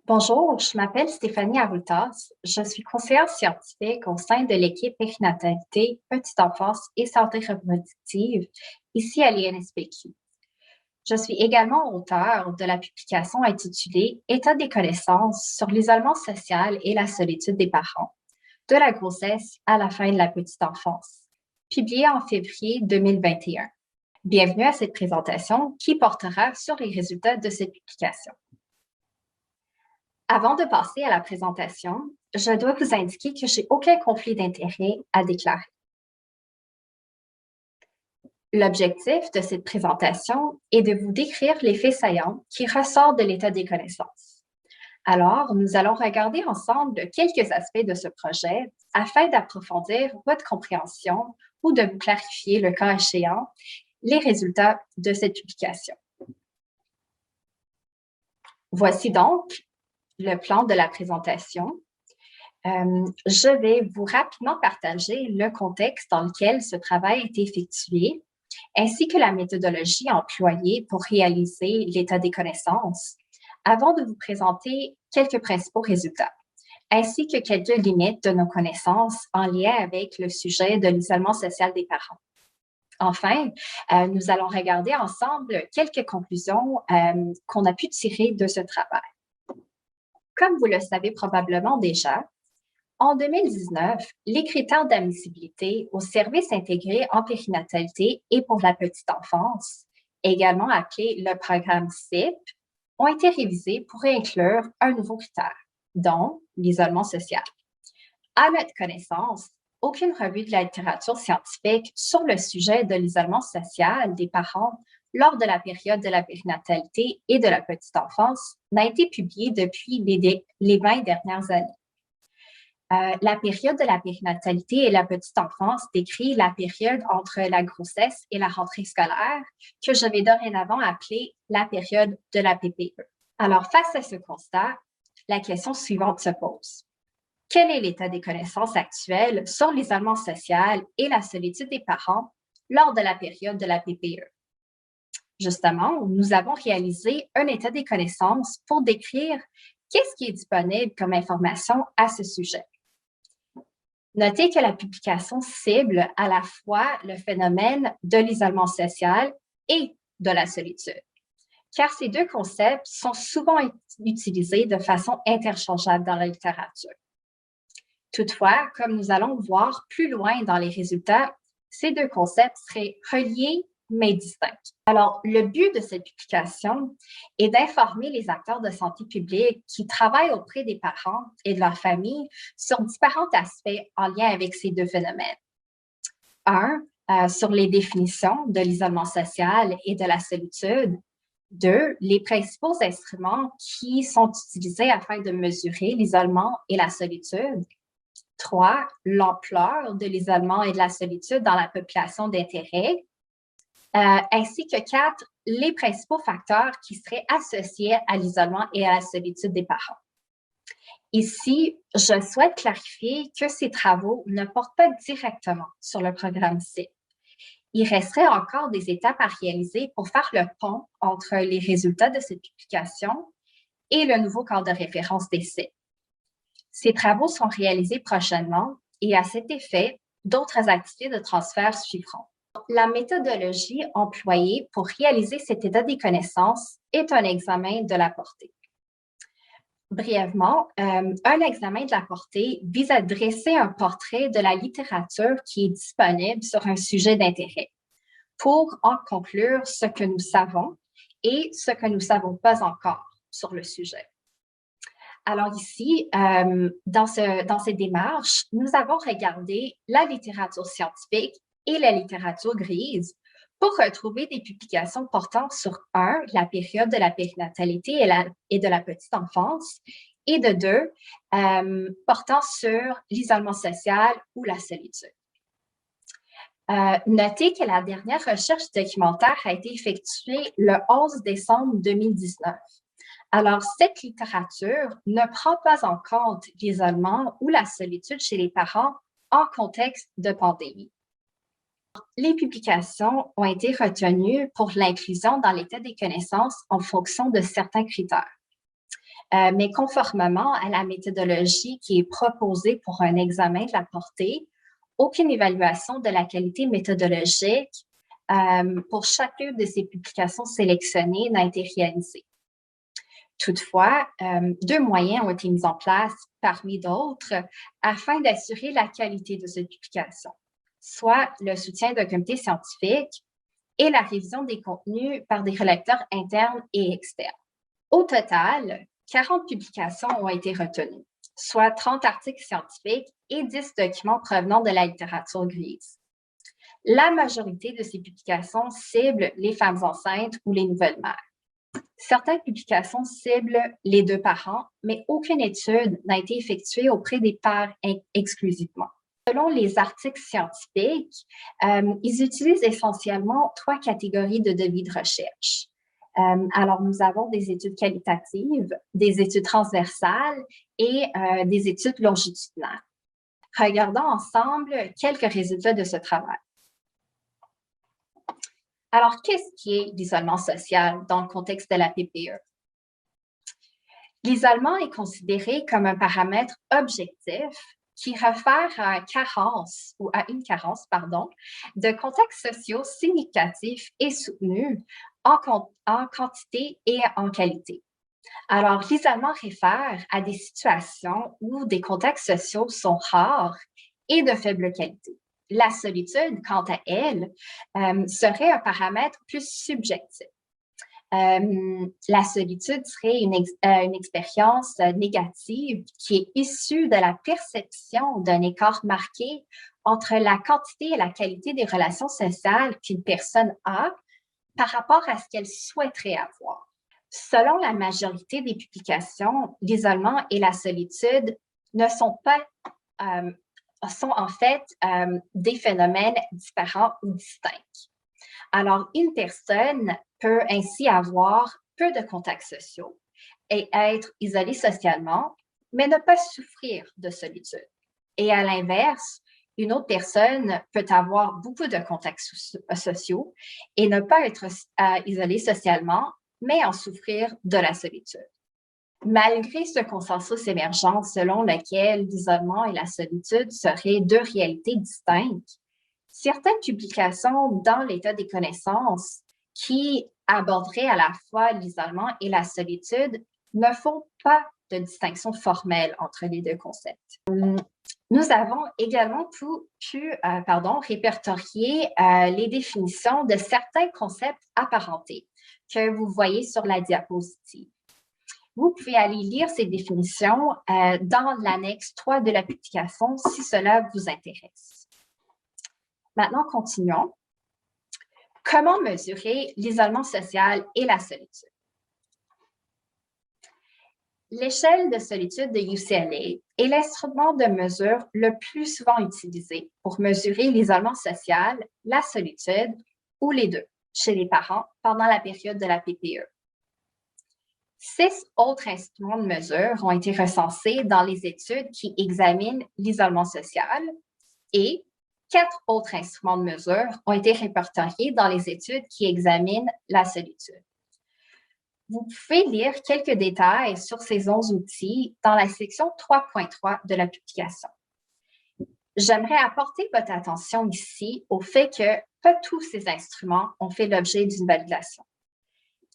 Bonjour, je m'appelle Stéphanie Arroutas. Je suis conseillère scientifique au sein de l'équipe périnatalité, petite enfance et santé reproductive ici à l'INSPQ. Je suis également auteure de la publication intitulée État des connaissances sur l'isolement social et la solitude des parents, de la grossesse à la fin de la petite enfance, publiée en février 2021. Bienvenue à cette présentation qui portera sur les résultats de cette publication. Avant de passer à la présentation, je dois vous indiquer que je n'ai aucun conflit d'intérêt à déclarer. L'objectif de cette présentation est de vous décrire les faits saillants qui ressortent de l'état des connaissances. Alors, nous allons regarder ensemble quelques aspects de ce projet afin d'approfondir votre compréhension ou de vous clarifier, le cas échéant, les résultats de cette publication. Voici donc le plan de la présentation. Je vais vous rapidement partager le contexte dans lequel ce travail a été effectué, ainsi que la méthodologie employée pour réaliser l'état des connaissances, avant de vous présenter quelques principaux résultats, ainsi que quelques limites de nos connaissances en lien avec le sujet de l'isolement social des parents. Enfin, nous allons regarder ensemble quelques conclusions qu'on a pu tirer de ce travail. Comme vous le savez probablement déjà, en 2019, les critères d'admissibilité au service intégré en périnatalité et pour la petite enfance, également appelé le programme CIP, ont été révisés pour inclure un nouveau critère, dont l'isolement social. À notre connaissance, aucune revue de la littérature scientifique sur le sujet de l'isolement social des parents lors de la période de la périnatalité et de la petite enfance n'a été publiée depuis les 20 dernières années. La période de la périnatalité et la petite enfance décrit la période entre la grossesse et la rentrée scolaire, que je vais dorénavant appeler la période de la PPE. Alors, face à ce constat, la question suivante se pose. Quel est l'état des connaissances actuelles sur l'isolement social et la solitude des parents lors de la période de la PPE? Justement, nous avons réalisé un état des connaissances pour décrire qu'est-ce qui est disponible comme information à ce sujet. Notez que la publication cible à la fois le phénomène de l'isolement social et de la solitude, car ces deux concepts sont souvent utilisés de façon interchangeable dans la littérature. Toutefois, comme nous allons voir plus loin dans les résultats, ces deux concepts seraient reliés mais distincts. Alors, le but de cette publication est d'informer les acteurs de santé publique qui travaillent auprès des parents et de leurs familles sur différents aspects en lien avec ces deux phénomènes. Sur les définitions de l'isolement social et de la solitude. 2, les principaux instruments qui sont utilisés afin de mesurer l'isolement et la solitude. 3, l'ampleur de l'isolement et de la solitude dans la population d'intérêt. Ainsi que 4, les principaux facteurs qui seraient associés à l'isolement et à la solitude des parents. Ici, je souhaite clarifier que ces travaux ne portent pas directement sur le programme CIP. Il resterait encore des étapes à réaliser pour faire le pont entre les résultats de cette publication et le nouveau cadre de référence des CIP. Ces travaux seront réalisés prochainement et à cet effet, d'autres activités de transfert suivront. La méthodologie employée pour réaliser cet état des connaissances est un examen de la portée. Brièvement, un examen de la portée vise à dresser un portrait de la littérature qui est disponible sur un sujet d'intérêt pour en conclure ce que nous savons et ce que nous ne savons pas encore sur le sujet. Alors ici, dans cette démarche, nous avons regardé la littérature scientifique et la littérature grise pour retrouver des publications portant sur la période de la périnatalité et de la petite enfance, et de 2, portant sur l'isolement social ou la solitude. Notez que la dernière recherche documentaire a été effectuée le 11 décembre 2019. Alors, cette littérature ne prend pas en compte l'isolement ou la solitude chez les parents en contexte de pandémie. Les publications ont été retenues pour l'inclusion dans l'état des connaissances en fonction de certains critères. mais conformément à la méthodologie qui est proposée pour un examen de la portée, aucune évaluation de la qualité méthodologique pour chacune de ces publications sélectionnées n'a été réalisée. Toutefois, deux moyens ont été mis en place parmi d'autres afin d'assurer la qualité de cette publication, soit le soutien d'un comité scientifique et la révision des contenus par des relecteurs internes et externes. Au total, 40 publications ont été retenues, soit 30 articles scientifiques et 10 documents provenant de la littérature grise. La majorité de ces publications ciblent les femmes enceintes ou les nouvelles mères. Certaines publications ciblent les deux parents, mais aucune étude n'a été effectuée auprès des pères exclusivement. Selon les articles scientifiques, ils utilisent essentiellement 3 catégories de devis de recherche. Alors, nous avons des études qualitatives, des études transversales et des études longitudinales. Regardons ensemble quelques résultats de ce travail. Alors, qu'est-ce qui est l'isolement social dans le contexte de la PPE? L'isolement est considéré comme un paramètre objectif qui réfère à une carence de contacts sociaux significatifs et soutenus en quantité et en qualité. Alors, l'isolement réfère à des situations où des contacts sociaux sont rares et de faible qualité. La solitude, quant à elle, serait un paramètre plus subjectif. La solitude serait une expérience négative qui est issue de la perception d'un écart marqué entre la quantité et la qualité des relations sociales qu'une personne a par rapport à ce qu'elle souhaiterait avoir. Selon la majorité des publications, l'isolement et la solitude ne sont pas sont en fait des phénomènes différents ou distincts. Alors, une personne peut ainsi avoir peu de contacts sociaux et être isolée socialement, mais ne pas souffrir de solitude. Et à l'inverse, une autre personne peut avoir beaucoup de contacts sociaux et ne pas être isolée socialement, mais en souffrir de la solitude. Malgré ce consensus émergent selon lequel l'isolement et la solitude seraient deux réalités distinctes, certaines publications dans l'état des connaissances qui aborderaient à la fois l'isolement et la solitude ne font pas de distinction formelle entre les deux concepts. Nous avons également pu répertorier les définitions de certains concepts apparentés que vous voyez sur la diapositive. Vous pouvez aller lire ces définitions dans l'annexe 3 de la publication si cela vous intéresse. Maintenant, continuons. Comment mesurer l'isolement social et la solitude? L'échelle de solitude de UCLA est l'instrument de mesure le plus souvent utilisé pour mesurer l'isolement social, la solitude ou les deux chez les parents pendant la période de la PPE. 6 autres instruments de mesure ont été recensés dans les études qui examinent l'isolement social et 4 autres instruments de mesure ont été répertoriés dans les études qui examinent la solitude. Vous pouvez lire quelques détails sur ces 11 outils dans la section 3.3 de la publication. J'aimerais apporter votre attention ici au fait que pas tous ces instruments ont fait l'objet d'une validation.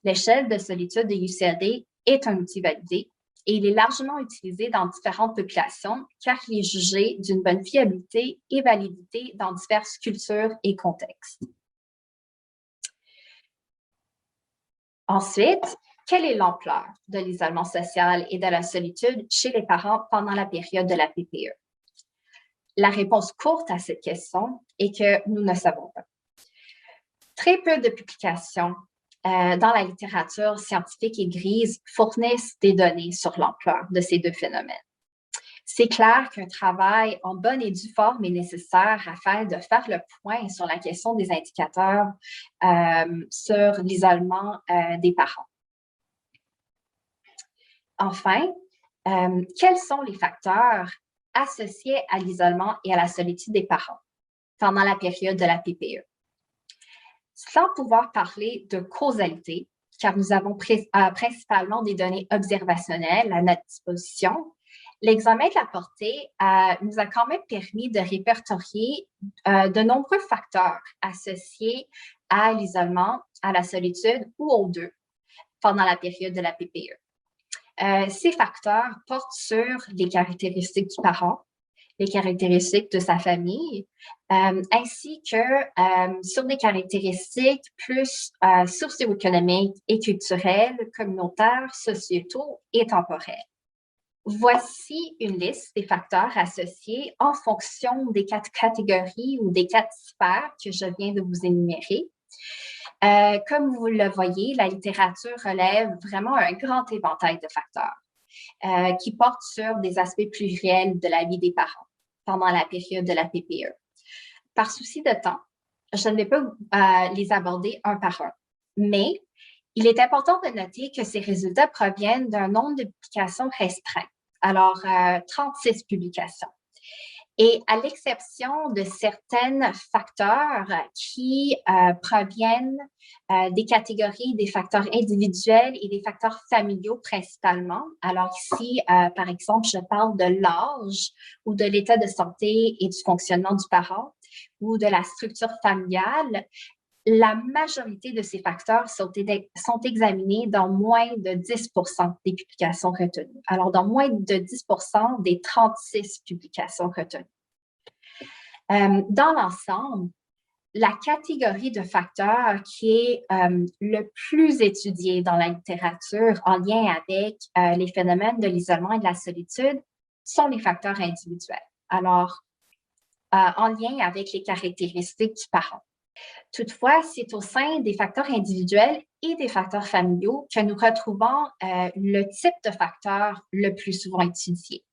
L'échelle de solitude de UCLA est un outil validé et il est largement utilisé dans différentes populations car il est jugé d'une bonne fiabilité et validité dans diverses cultures et contextes. Ensuite, quelle est l'ampleur de l'isolement social et de la solitude chez les parents pendant la période de la PPE? La réponse courte à cette question est que nous ne savons pas. Très peu de publications dans la littérature scientifique et grise fournissent des données sur l'ampleur de ces deux phénomènes. C'est clair qu'un travail en bonne et due forme est nécessaire afin de faire le point sur la question des indicateurs sur l'isolement des parents. Enfin, quels sont les facteurs associés à l'isolement et à la solitude des parents pendant la période de la PPE? Sans pouvoir parler de causalité, car nous avons principalement des données observationnelles à notre disposition, l'examen de la portée nous a quand même permis de répertorier de nombreux facteurs associés à l'isolement, à la solitude ou aux deux pendant la période de la PPE. Ces facteurs portent sur les caractéristiques du parent, les caractéristiques de sa famille, ainsi que sur des caractéristiques plus socio-économiques et culturelles, communautaires, sociétaux et temporels. Voici une liste des facteurs associés en fonction des 4 catégories ou des 4 sphères que je viens de vous énumérer. Comme vous le voyez, la littérature relève vraiment un grand éventail de facteurs qui portent sur des aspects pluriels de la vie des parents pendant la période de la PPE. Par souci de temps, je ne vais pas les aborder un par un, mais il est important de noter que ces résultats proviennent d'un nombre de publications restreint, alors 36 publications. Et à l'exception de certains facteurs qui proviennent des catégories des facteurs individuels et des facteurs familiaux principalement. Alors ici, par exemple, je parle de l'âge ou de l'état de santé et du fonctionnement du parent ou de la structure familiale. La majorité de ces facteurs sont examinés dans moins de 10 des publications retenues. Alors, dans moins de 10 des 36 publications retenues. Dans l'ensemble, la catégorie de facteurs qui est le plus étudiée dans la littérature en lien avec les phénomènes de l'isolement et de la solitude sont les facteurs individuels. Alors, en lien avec les caractéristiques du parent. Toutefois, c'est au sein des facteurs individuels et des facteurs familiaux que nous retrouvons le type de facteur le plus souvent étudié.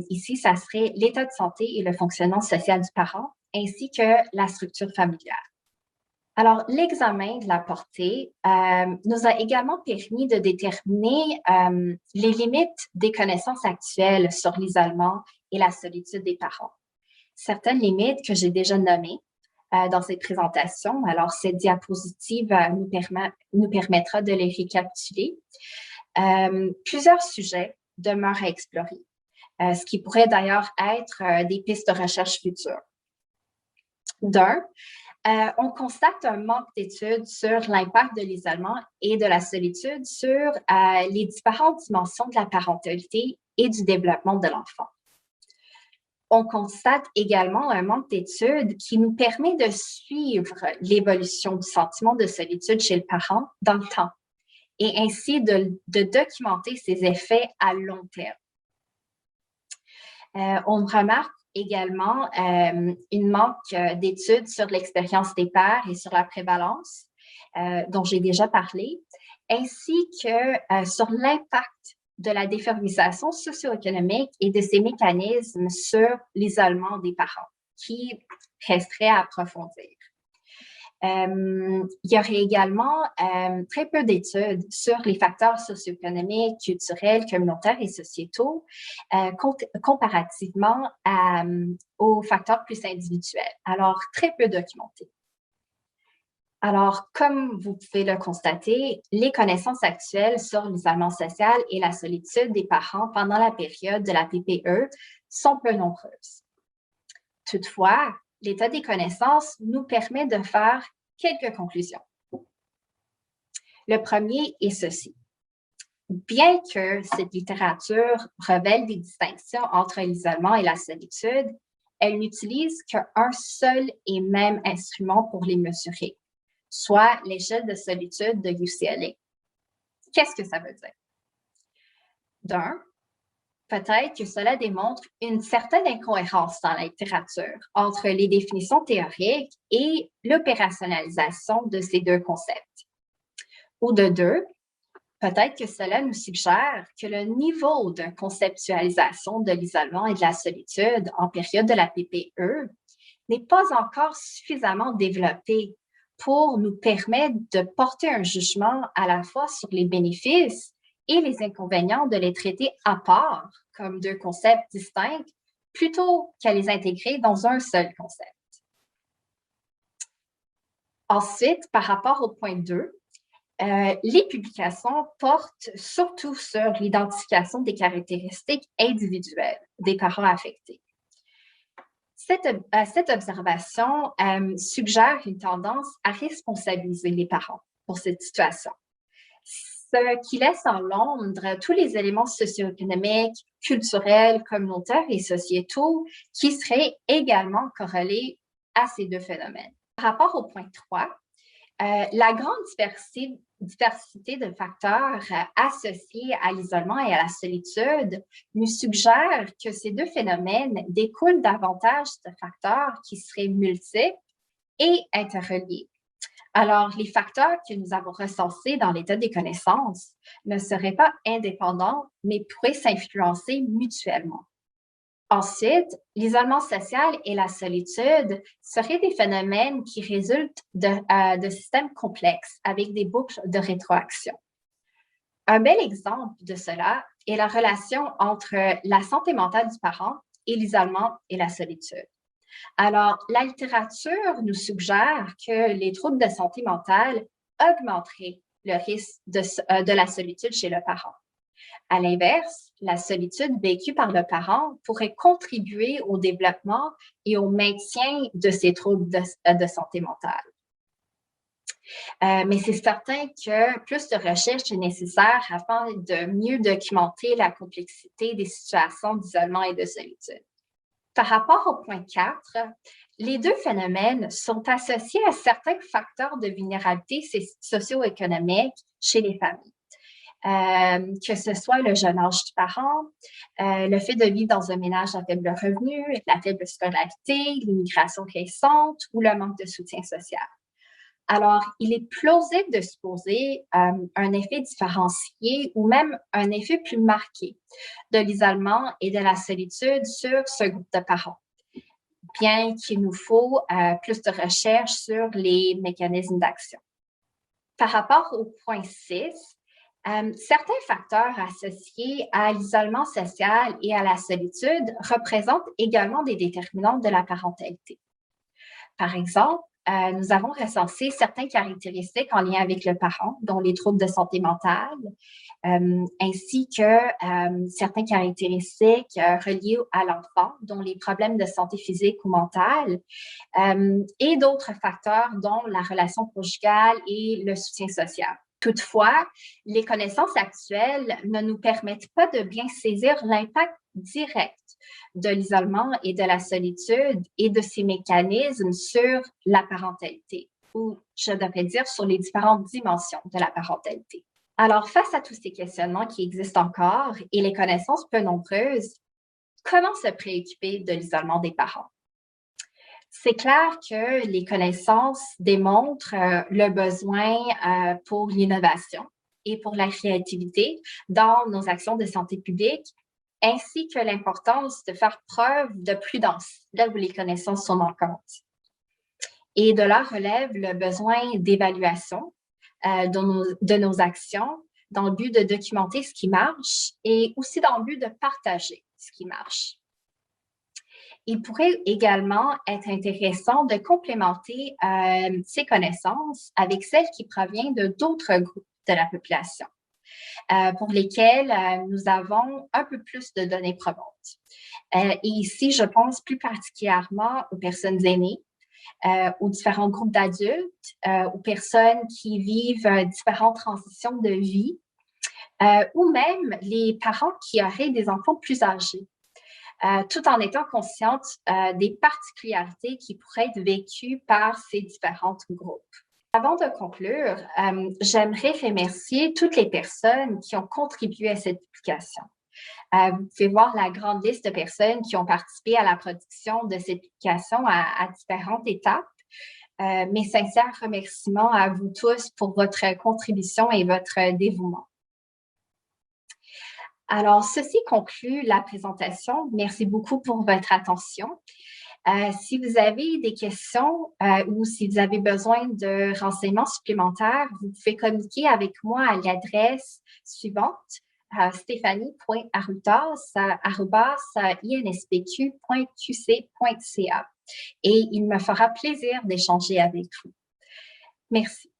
Ici, ça serait l'état de santé et le fonctionnement social du parent, ainsi que la structure familiale. Alors, l'examen de la portée nous a également permis de déterminer les limites des connaissances actuelles sur l'isolement et la solitude des parents. Certaines limites que j'ai déjà nommées dans cette présentation. Alors, cette diapositive nous permettra de les récapituler. Plusieurs sujets demeurent à explorer, ce qui pourrait d'ailleurs être des pistes de recherche futures. D'un, on constate un manque d'études sur l'impact de l'isolement et de la solitude sur les différentes dimensions de la parentalité et du développement de l'enfant. On constate également un manque d'études qui nous permet de suivre l'évolution du sentiment de solitude chez le parent dans le temps et ainsi de documenter ses effets à long terme. On remarque également une manque d'études sur l'expérience des pères et sur la prévalence, dont j'ai déjà parlé, ainsi que sur l'impact de la défavorisation socio-économique et de ces mécanismes sur l'isolement des parents, qui resterait à approfondir. Il y aurait également très peu d'études sur les facteurs socio-économiques, culturels, communautaires et sociétaux comparativement aux facteurs plus individuels. Alors, très peu documentés. Alors, comme vous pouvez le constater, les connaissances actuelles sur l'isolement social et la solitude des parents pendant la période de la PPE sont peu nombreuses. Toutefois, l'état des connaissances nous permet de faire quelques conclusions. Le premier est ceci. Bien que cette littérature révèle des distinctions entre l'isolement et la solitude, elle n'utilise qu'un seul et même instrument pour les mesurer, soit l'échelle de solitude de UCLA. Qu'est-ce que ça veut dire? D'un, peut-être que cela démontre une certaine incohérence dans la littérature entre les définitions théoriques et l'opérationnalisation de ces deux concepts. Ou de deux, peut-être que cela nous suggère que le niveau de conceptualisation de l'isolement et de la solitude en période de la PPE n'est pas encore suffisamment développé pour nous permettre de porter un jugement à la fois sur les bénéfices et les inconvénients de les traiter à part comme deux concepts distincts plutôt qu'à les intégrer dans un seul concept. Ensuite, par rapport au point 2, les publications portent surtout sur l'identification des caractéristiques individuelles des parents affectés. Cette observation suggère une tendance à responsabiliser les parents pour cette situation, ce qui laisse en l'ombre tous les éléments socio-économiques, culturels, communautaires et sociétaux qui seraient également corrélés à ces deux phénomènes. Par rapport au point 3, la grande diversité de facteurs associés à l'isolement et à la solitude nous suggère que ces deux phénomènes découlent davantage de facteurs qui seraient multiples et interreliés. Alors, les facteurs que nous avons recensés dans l'état des connaissances ne seraient pas indépendants, mais pourraient s'influencer mutuellement. Ensuite, l'isolement social et la solitude seraient des phénomènes qui résultent de systèmes complexes avec des boucles de rétroaction. Un bel exemple de cela est la relation entre la santé mentale du parent et l'isolement et la solitude. Alors, la littérature nous suggère que les troubles de santé mentale augmenteraient le risque de la solitude chez le parent. À l'inverse, la solitude vécue par le parent pourrait contribuer au développement et au maintien de ces troubles de santé mentale. Mais c'est certain que plus de recherche est nécessaire afin de mieux documenter la complexité des situations d'isolement et de solitude. Par rapport au point 4, les deux phénomènes sont associés à certains facteurs de vulnérabilité socio-économique chez les familles. Que ce soit le jeune âge du parent, le fait de vivre dans un ménage à faible revenu, la faible scolarité, l'immigration récente ou le manque de soutien social. Alors, il est plausible de supposer un effet différencié ou même un effet plus marqué de l'isolement et de la solitude sur ce groupe de parents, bien qu'il nous faut plus de recherche sur les mécanismes d'action. Par rapport au point 6, certains facteurs associés à l'isolement social et à la solitude représentent également des déterminants de la parentalité. Par exemple, nous avons recensé certaines caractéristiques en lien avec le parent, dont les troubles de santé mentale, ainsi que certaines caractéristiques reliées à l'enfant, dont les problèmes de santé physique ou mentale, et d'autres facteurs, dont la relation conjugale et le soutien social. Toutefois, les connaissances actuelles ne nous permettent pas de bien saisir l'impact direct de l'isolement et de la solitude et de ces mécanismes sur la parentalité, ou je devrais dire sur les différentes dimensions de la parentalité. Alors, face à tous ces questionnements qui existent encore et les connaissances peu nombreuses, comment se préoccuper de l'isolement des parents? C'est clair que les connaissances démontrent le besoin pour l'innovation et pour la créativité dans nos actions de santé publique, ainsi que l'importance de faire preuve de prudence là où les connaissances sont manquantes. Et de là relève le besoin d'évaluation de nos actions dans le but de documenter ce qui marche et aussi dans le but de partager ce qui marche. Il pourrait également être intéressant de complémenter ces connaissances avec celles qui proviennent de d'autres groupes de la population, pour lesquels nous avons un peu plus de données probantes. Et ici, je pense plus particulièrement aux personnes aînées, aux différents groupes d'adultes, aux personnes qui vivent différentes transitions de vie, ou même les parents qui auraient des enfants plus âgés. Tout en étant consciente des particularités qui pourraient être vécues par ces différents groupes. Avant de conclure, j'aimerais remercier toutes les personnes qui ont contribué à cette publication. Vous pouvez voir la grande liste de personnes qui ont participé à la production de cette publication à différentes étapes. Mes sincères remerciements à vous tous pour votre contribution et votre dévouement. Alors, ceci conclut la présentation. Merci beaucoup pour votre attention. Si vous avez des questions ou si vous avez besoin de renseignements supplémentaires, vous pouvez communiquer avec moi à l'adresse suivante, stephanie.arrutas@inspq.qc.ca et il me fera plaisir d'échanger avec vous. Merci.